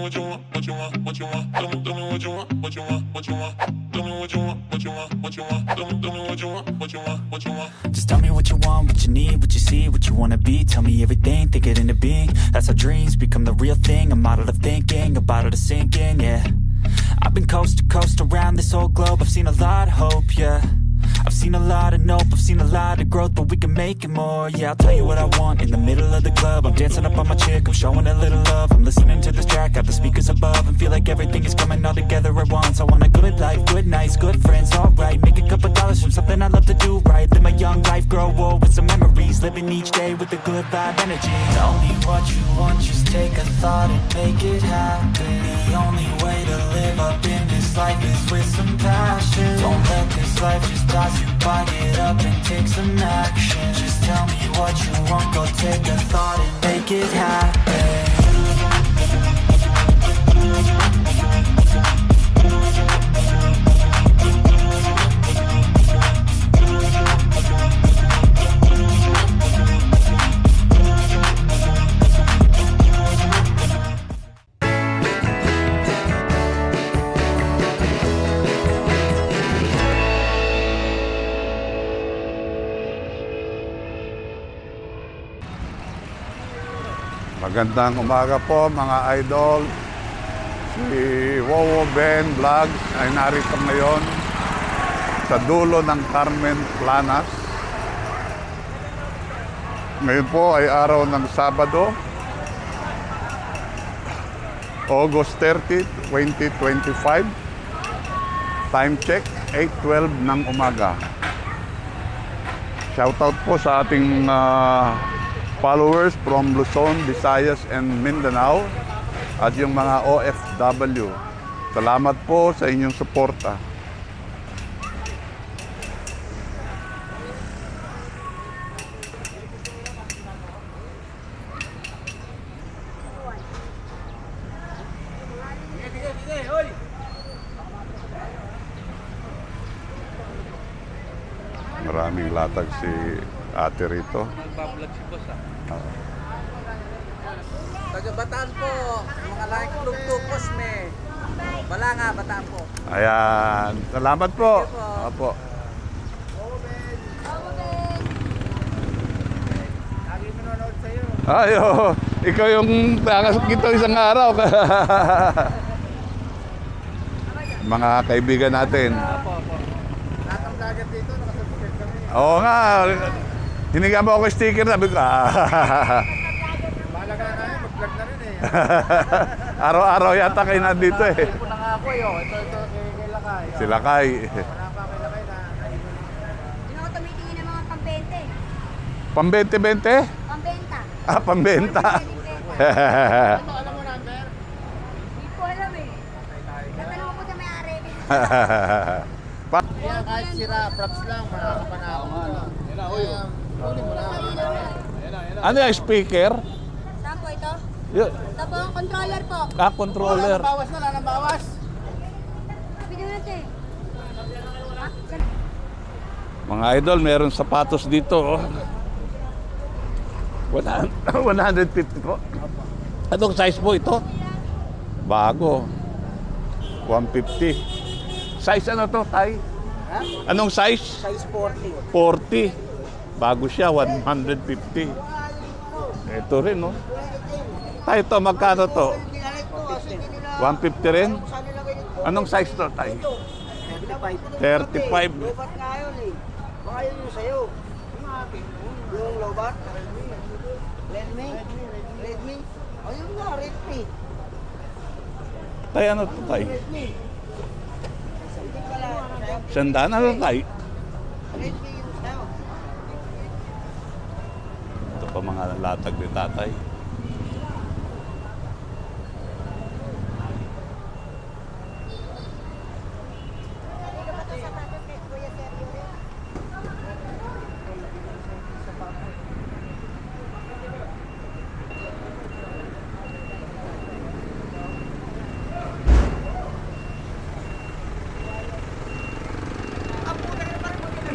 what you want, what you want, what you want. Tell me what you want, what you want, what you want. Tell me what you want, what you want, what you want. Tell me what you want, what you want, what you want. Just tell me what you want, what you need, what you see, what you wanna be. Tell me everything, think it into being. That's how dreams become the real thing. A model of thinking, a bottle to sink in, yeah. I've been coast to coast around this whole globe. I've seen a lot of hope, yeah. I've seen a lot of nope, I've seen a lot of growth, but we can make it more, yeah. I'll tell you what I want in the middle of the club. I'm dancing up on my chick, I'm showing a little love. I'm listening to this track, got the speakers above, and feel like everything is coming all together at once. I want a good life, good nights, good friends, alright. Make a couple dollars from something I love to do right. Live my young life, grow old with some memories. Living each day with a good vibe energy. Tell me what you want, just take a thought and make it happen. The only way to live up in this life is with some passion. Don't let this life just toss you by, get up and take some action. Just tell me what you want, go take a thought and make it happen. Magandang umaga po mga idol. Si Wowo Ben Vlog ay narito ngayon sa dulo ng Carmen Planas. Ngayon po ay araw ng Sabado, August 30, 2025. Time check, 8:12 ng umaga. Shoutout po sa ating followers from Luzon, Visayas, and Mindanao at yung mga OFW. Salamat po sa inyong suporta. Maraming latag si ate rito. Nagbablog si boss Taga Bataan po, mga like tugtugos me. Wala nga, Bataan po. Ayan, salamat po. Opo. Lagi manonood sa'yo. Ayo, ikaw yung takas kita isang araw. Mga kaibigan natin. Apo. Lahat ng vlogger dito, nakasubscribe kami. Oo nga. Hinigyan mo ako sticker, sabi ko, Mahalaga na kayo, mag-vlog na rin eh. araw-araw yata kayo nandito eh. Ito na nga ako ito kay Lakay. Si Lakay. Wala pa kay Lakay na. Hindi ako tumitingin ng mga pambente. Pambente-bente? Pambenta. Ah, pambenta. Alam mo number? Hindi ko alam eh. Tatanong ko sa may-ari. Kaya kahit sira, props lang, manakapanako mo na. Kunin mo lang. Ano yung speaker? Saan po ito? Ito po ang controller po. Ah, controller. Wala nang bawas. Bigyan natin. Mga idol, meron sapatos dito. Oh. 150 po. Anong size po ito? Bago. 150. Size ano to, Tay? Ha? Anong size? Size 40. 40. Bago siya, 150. Ito rin, no? Tay, ito, magkano to? 150 rin? Anong size to, Tay? 35. Lobat nga yun eh. Baka yun yung sa'yo. Yung lobat? Redmi? Redmi? O yun nga, Redmi. Tay, ano to, Tay? Redmi. Hindi pala. Sandaan, ano, Tay? Redmi yung sa'yo. Ito pa mga latag ni Tatay.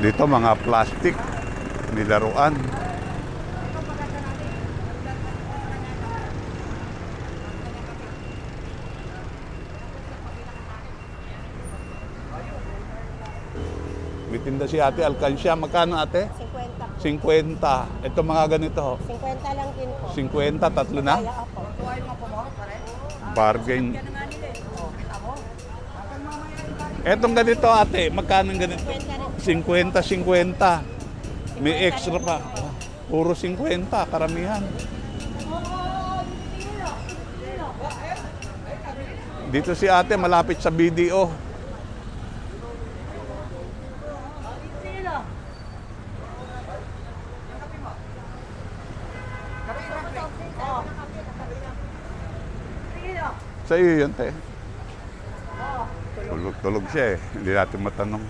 Dito mga plastic, nilaruan. May tinda si ate, alkansya. Magkano ate? 50. 50. Ito mga ganito. 50 lang din po. 50, tatlo na? Kaya ako. Bargain. Etong ganito ate, magkano ang ganito? 50, 50. May extra pa. Puro 50, karamihan. Dito si ate, malapit sa BDO. Sa iyo yun, te. Tulog siya eh. Hindi natin matanong.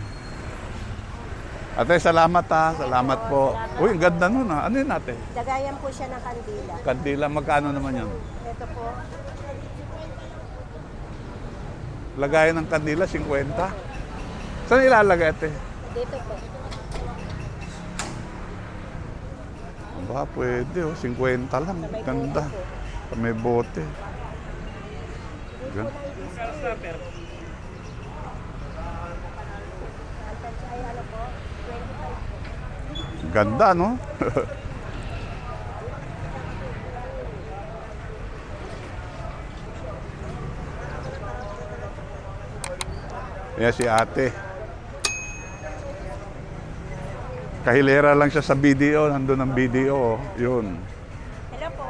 Ate, salamat ha. Salamat po. Uy, ang ganda nun ha. Ano yun ate? Dagayan po siya ng kandila. Kandila, magkano naman yun? Ito po. Lagayan ng kandila, 50. Saan ilalagay ate? Dito po. Aba, pwede oh. 50 lang. Ganda. Sa may bote. Gan- Ay, ano po? 25 po. Ganda, no? Yan si ate. Kahilera lang siya sa BDO. Nandun ang BDO. Yun. Hello po.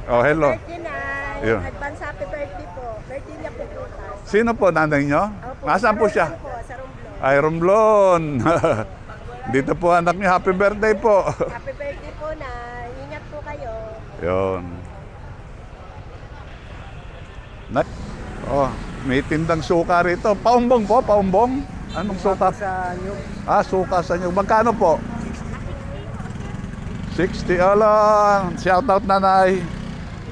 Oh, hello. Birthday na. Yun. Advance happy birthday po. Birthday niya po bukas. Sino po, nanay nyo? Opo, Nasaan po siya? Po, sa Romblon. Ay, Romblon. Dito po anak niya. Happy birthday po. Happy birthday po na. Ingat po kayo. Yun. Oh, may tindang suka rito. Paumbong po, paumbong. Anong suka? Sa nyug. Ah, suka sa inyo. Magkano po? 60. Alam. Shout out nanay.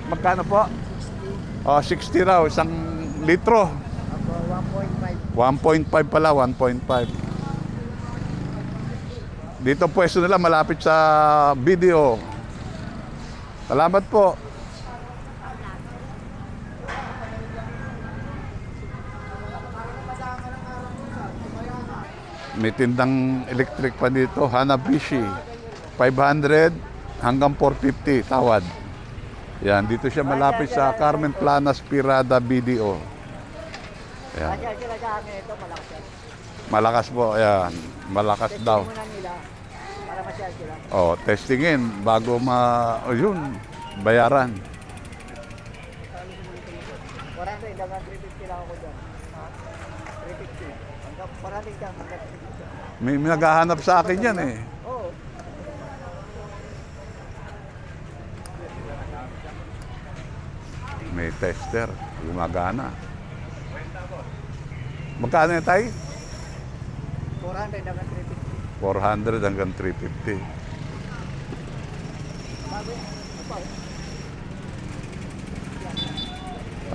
Magkano po? 60. Oh, 60 raw. Isang litro. Ako, 1.5. 1.5 pala, 1.5. Dito pwesto nila malapit sa BDO. Salamat po. May tindang electric pa dito, Hanabishi. 500 hanggang 450 tawad. Yan, dito siya malapit sa Carmen Planas, Pirada, BDO. Yan. Kaya sila sa akin ito, malakas. Malakas po, ayan. Malakas daw. Muna nila para masyal sila. Oh, testingin bago oh, yun, bayaran. 40 hanggang 350 lang ako dyan. 350. Hanggang 40 dyan, hanggang 350. May naghahanap sa akin yan eh. Oo. May tester, gumagana. Magkano yan tayo? 400 hanggang 350. 400 hanggang 350.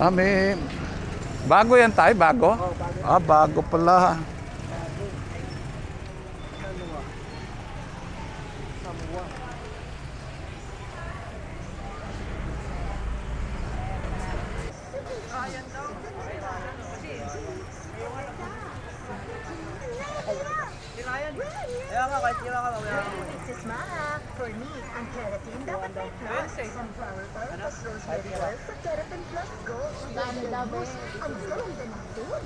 Ah, may... Bago yan tayo, bago? Ah, bago pala. Kaya nga, kahit sila ka, Si Smile, for me, ang Keratin dapat may plus. Sunflower oil plus rosemary oil sa Keratin Plus Gold. Dami labos, ang ganda ng food.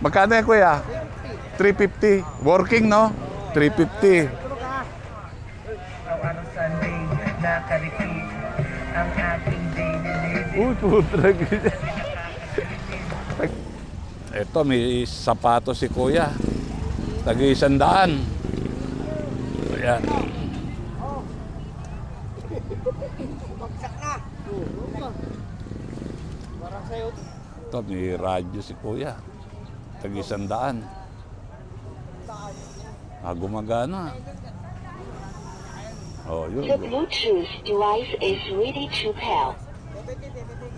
Magkano yan, kuya? 350. Working, no? 350. Araw-araw Sunday, naka-repeat ang ating daily living. Uy, putrag. Ito, may sapato si kuya. Tag-100. Ayan. bagsak na. Parang sa'yo. Ito, may radyo si kuya. Tag-100. Ah, gumagana. Oh, yun. The Bluetooth device is ready to pair.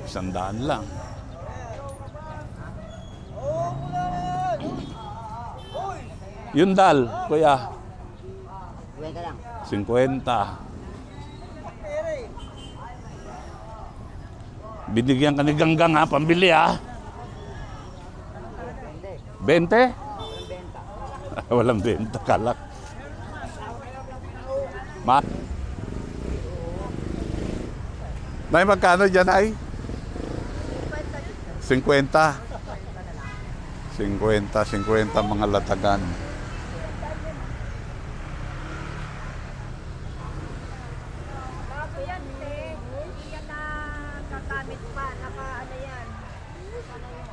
100 lang. Yung dal, kuya. Wait lang. 50. Binigyan ka ni Ganggang ha, pambili ha. 20? Walang benta, kalak. Nay, magkano dyan ay? 50. 50 mga latagan. Bago yan, te. Hindi yan na kakamit pa. Naka-ano yan. Ano yung ano yan.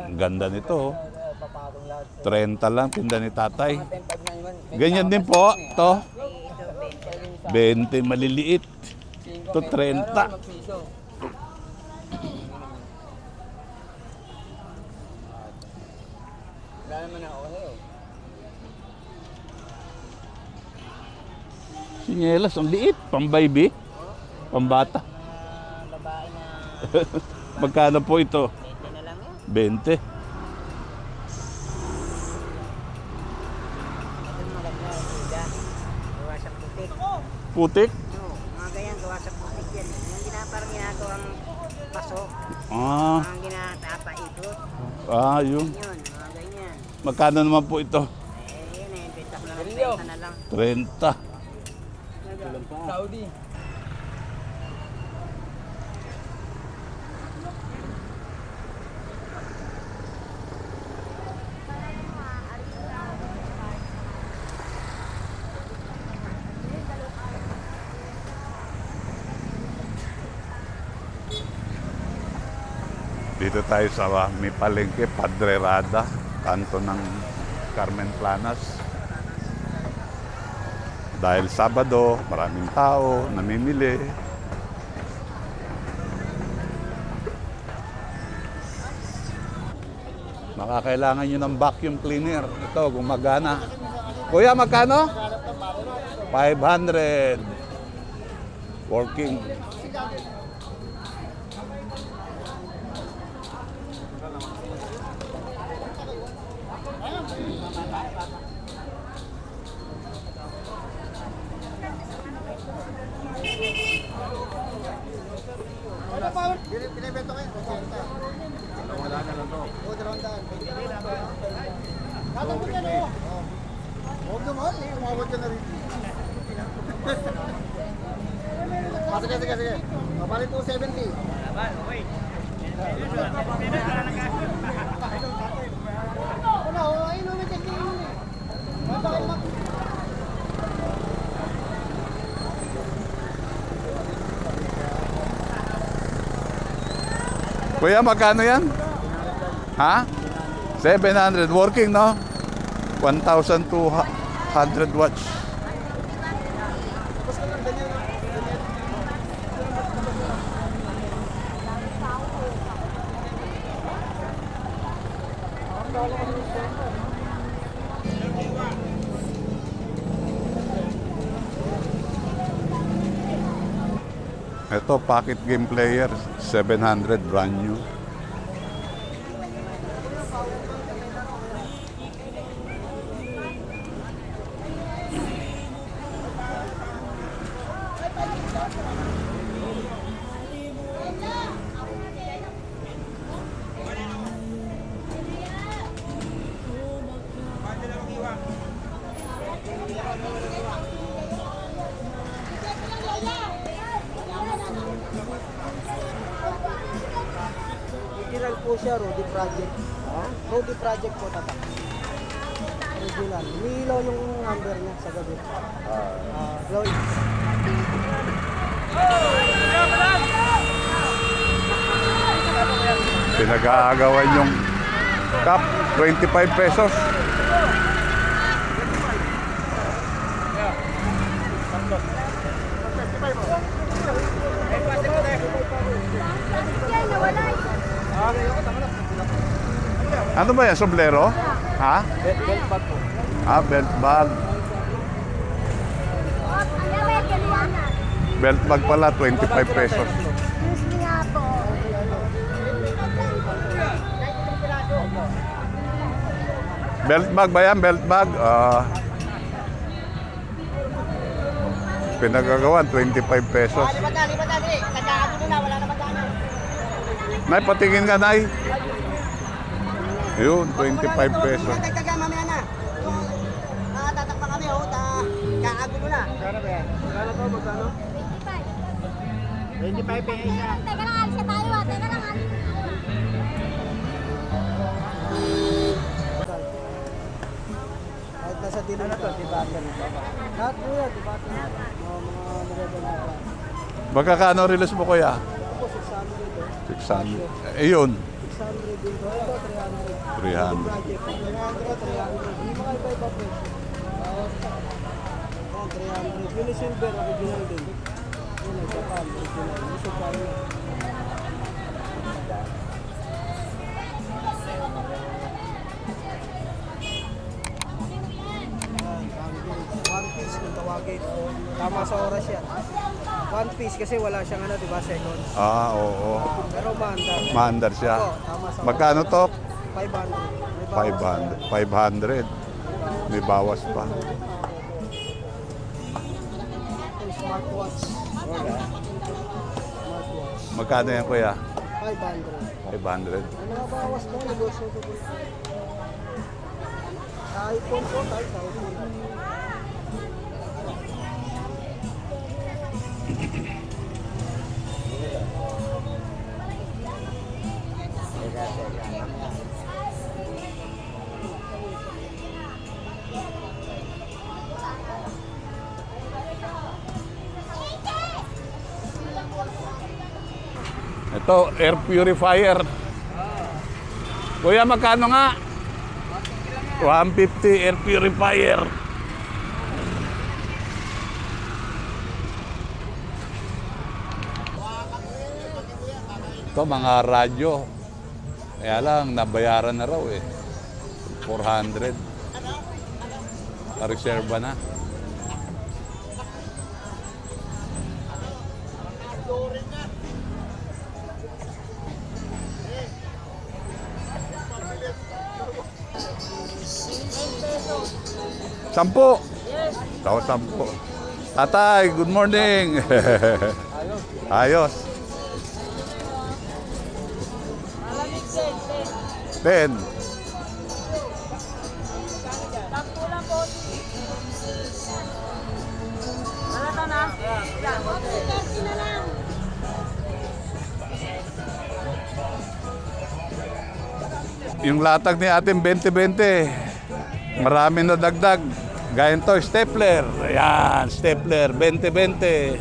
Ang ganda nito. 30 lang, tinda ni tatay. Ganyan din po, to. 20 maliliit. To 30. Sinyelas, ang liit. Pang-baby. Pambata. Magkano po ito? 20. Gawa sa putik. Putik? Oo, mga ganyan gawa sa putik yan. Yung parang ginagawang paso. Ah, Mga ginatapa ito. yun. Yun, mga ganyan. Magkano naman po ito? Yun eh, benta ko lang ang benta na lang. 30. Saudi. Dito tayo sa may palengke, Padre Rada, kanto ng Carmen Planas. Dahil Sabado, maraming tao, namimili. Makakailangan nyo ng vacuum cleaner. Ito, gumagana. Kuya, magkano? 500. Working. Pinibento kayo, 80. Wala na lang to. O, 200. Katapos yan o. Huwag naman, umawag ka na rin. Sige. Mapalit 270. Okay. Wala, ayun ulit yung tingin eh. Kuya, magkano yan? Ha? 700. Working, no? 1,200 watts. Ito, pocket game player, 700, brand new. Original po siya, Rudy Project. Rudy Project po tatak. Original. Umiilaw yung number niya sa gabi. Glow. Pinag-aagawan yung cup, 25 pesos. Ano ba yan? Sombrero? Ha? Belt bag po. Belt bag. Belt bag pala, 25 pesos. Excuse me nga po. Belt bag ba yan? Belt bag? Pinagagawan, 25 pesos. Lipat na, dali. Nagkakagulo na, wala na magkano. Nay, patingin ka, Nay. Yun, 25 pesos. Dagdagan mamaya na. Tatakpan kami, kakagulo na. Magkano ba yan? Magkano to, magkano? 25 pesos siya. Teka lang, alis ka tayo ah. Teka lang, alis. Kahit nasa dilim to, dibata rin. Lahat po yan, dibata. Mga nagaganda. Magkakano release mo, kuya? Ako, 600 dito. 600. Eh, yun. 600 dito. Ito, 300. 300. Project. 300. Hindi mga iba-iba po. Ayan, 300. Yun yung silver, original din. Yun ang Japan, original. Yung Japan. One piece kung tawagin. Tama sa oras yan. One piece kasi wala siyang ano, di ba, seconds. Oo. Pero maandar. Maandar siya. Oo, tama sa oras. Magkano to? 500. 500. May bawas pa. Smartwatch. Smartwatch. Magkano yan, kuya? 500. 500. May mga bawas po, negosyo ko po. Sa iPhone po, tayo sa iPhone. Ito, air purifier. Kuya, magkano nga? 150 air purifier. Ito, mga radyo. Kaya lang, nabayaran na raw eh. 400. Reserva na. Sampo. Tawa 10. Tatay, good morning. Ayos. 10. Yung latag ni ating 20-20. Marami na dagdag. Gaya to, stapler. Ayan, stapler, 20-20.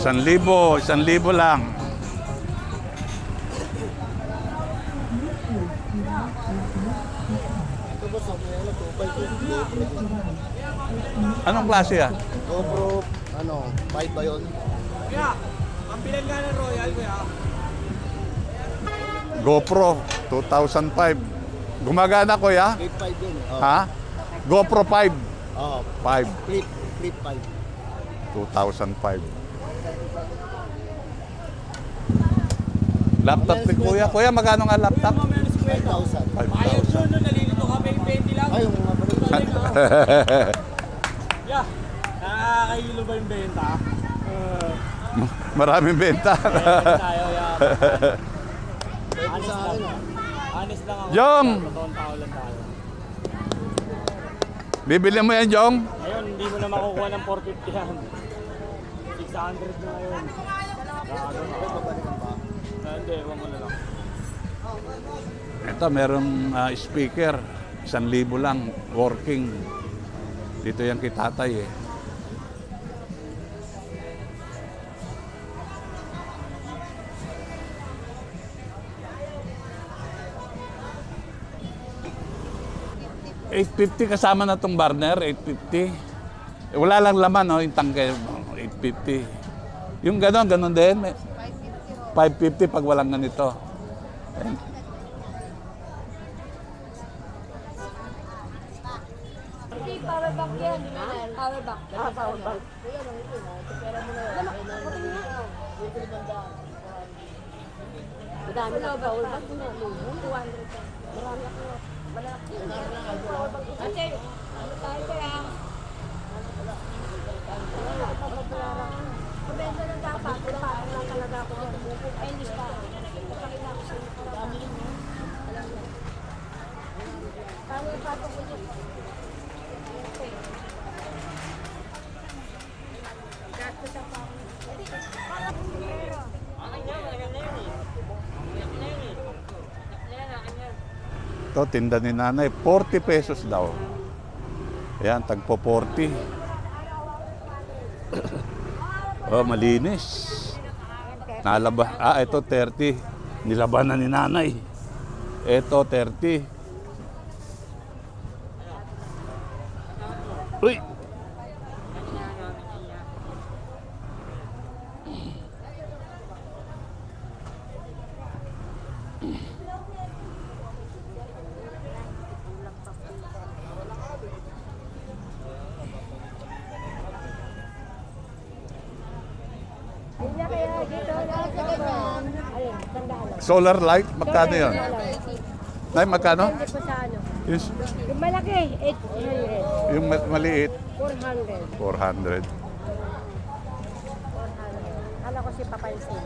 Isang libo lang. Anong klase yan? GoPro, 5 ba yun? Kuya, ang bilan nga ng Royal, kuya. GoPro, 2005. Gumagana, kuya? Flip 5 yun. Ha? GoPro 5. Oo. 5. Flip 5. 2005. Laptop ni kuya. Kuya, magkano nga laptop? 5,000. Ayun 5,000. doon, nalilito kami yung 20 lang. Ay, yung mga balon. Yeah, nakakahilo ba yung benta? Maraming benta. Tayo, yeah. Honest lang ako. Jong! Totoong tao lang tayo. Bibili mo yan, Jong? Ngayon, hindi mo na makukuha ng 450 yan. 600 na ngayon. Hindi, ewan ko na lang. Ito, merong speaker. 1,000 lang, working. Dito yan kay tatay eh. 850 kasama na tong burner, 850. Wala lang laman, no, yung tangke, 850. Yung ganon din. 550 pag walang ganito. Ayan. Hindi, power bank yan. Power bank. Power bank. Madami na power bank. 200. Marami ako. Malaki. Ate, tayo kaya. Pabenta ng dapat. Parang lang talaga ako. Ay, hindi pa. Napakita ko sa inyo. Alam mo. Paano yung pato ko dyan? Ito, tinda ni nanay, 40 pesos daw. Ayan, tagpo 40. Oh, malinis. Nalaba. Ito 30. Nilaban na ni nanay. Ito 30. Uy! Solar light, magkano yun? Nay, magkano? Yung malaki, 800. Yung maliit? 400. 400. Kala ko si Papansin.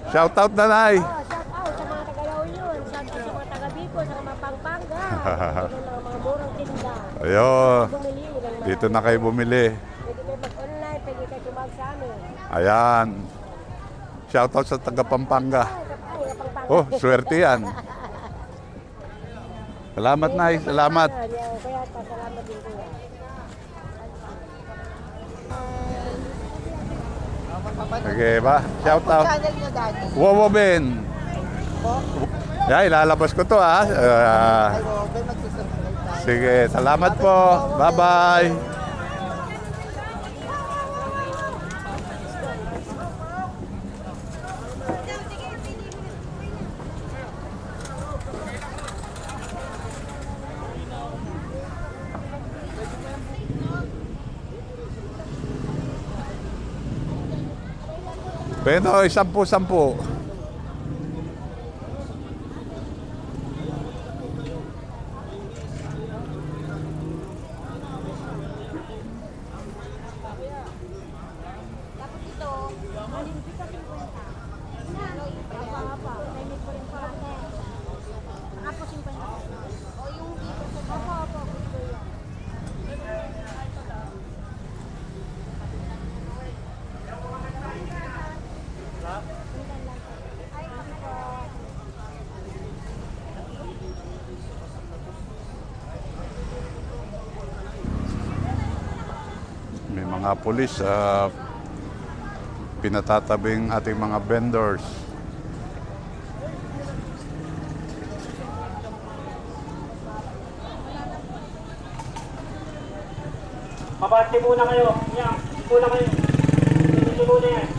Shout out na, Nay! Shout out sa mga taga-Law yun. Shout out sa mga taga-Bicol, sa mga Pampanga. Mga murang tinda. Ayun. Bumili. Dito na kayo bumili. Pwede kayo mag-online, pwede kayo tumawag sa amin. Ayan. Shout out sa taga Pampanga. Oh, swerte yan. Salamat, Nay. Salamat. Kaya salamat din kuya. Okay ba? Shout out. Wowo Ben. Yeah, ilalabas ko to ha. Sige, salamat po. Bye-bye. Penoy, 10-10. May mga pulis pinatatabing ating mga vendors. Mabati muna kayo. Yan, muna kayo. Hindi muna yan.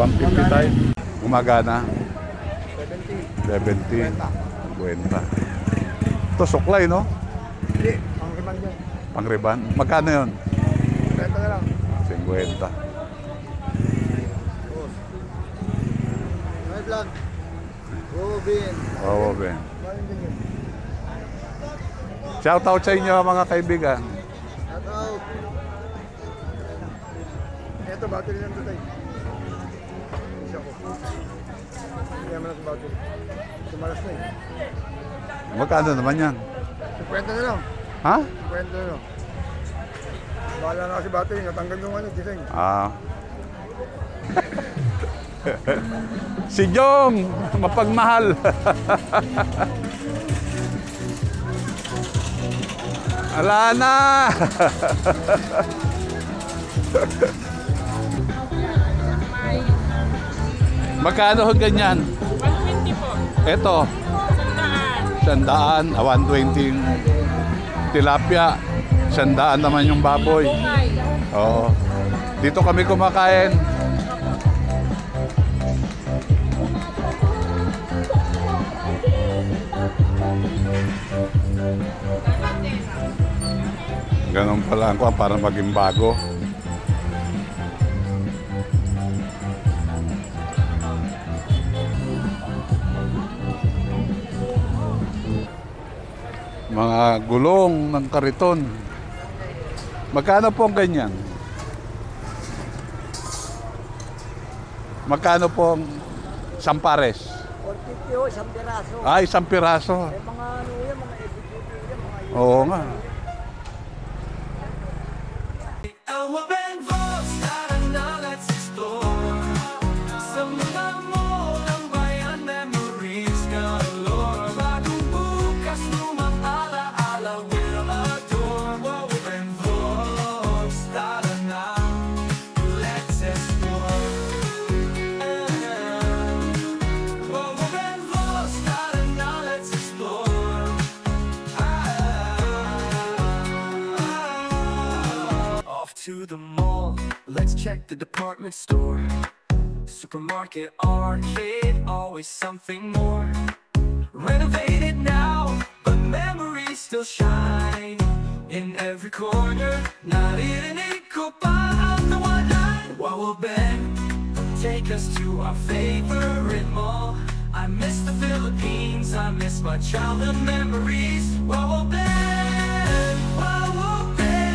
150 tayo. Gumagana. 70. 70. 50. Ito suklay, no? Hindi, pang-riban dyan. Pangriban. Magkano yun? 50 na lang. 50. May vlog. Robin. Oo, Ben. Maling din yun. Shout out sa inyo mga kaibigan. Shout out. Ito, battery lang ito tayo. Isa ko. Hindi naman sa battery. Tumalas na eh. Magkano naman yan? 50 na lang. Ha? 50 na lang. Bahala na kasi battery. Natanggal yung ano, design. Ah. Si Jong, mapagmahal. Ala na. Magkano ho ganyan? 120 po. Ito, 100. 120 yung tilapia. 100 naman yung baboy. Oo. Dito kami kumakain. Ganun pala ang para maging bago. Mga gulong ng kariton. Magkano po ang ganyan? Magkano po ang sampares? 450 o, isang piraso. Ah, isang piraso. Mga ano yan, mga executive yan, mga Oo nga. To the mall, let's check the department store. Supermarket, arcade, always something more. Renovated now, but memories still shine. In every corner, narinig ko pa ang tawanan. Wawa Ben, take us to our favorite mall. I miss the Philippines, I miss my childhood memories. Wawa Ben, Wawa Ben.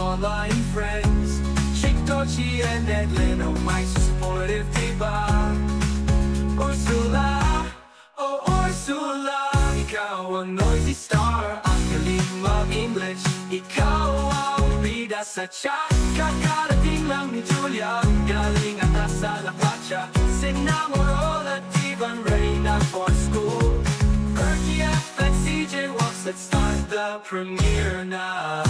Online friends, Chick Dochi and Edlin, oh my supportive diba. Ursula, oh Ursula, ikaw ang noisy star, ang galing mag-English. Ikaw ang bida sa chat, kakarating lang ni Julia, ang galing at asa la pacha. Sinamorol at Ivan Reyna for school. Erky F and CJ Walks, let's start the premiere now.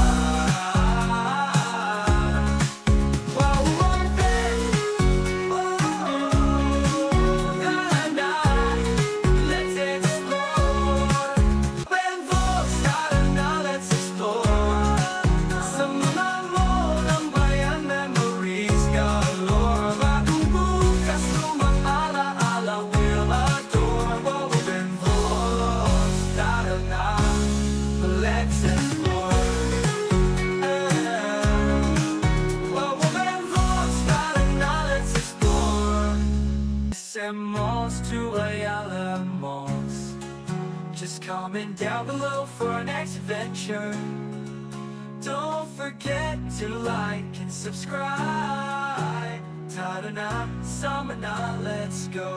Malls to Ayala Malls. Just comment down below for our next adventure. Don't forget to like and subscribe. Tara na, sama na, let's go.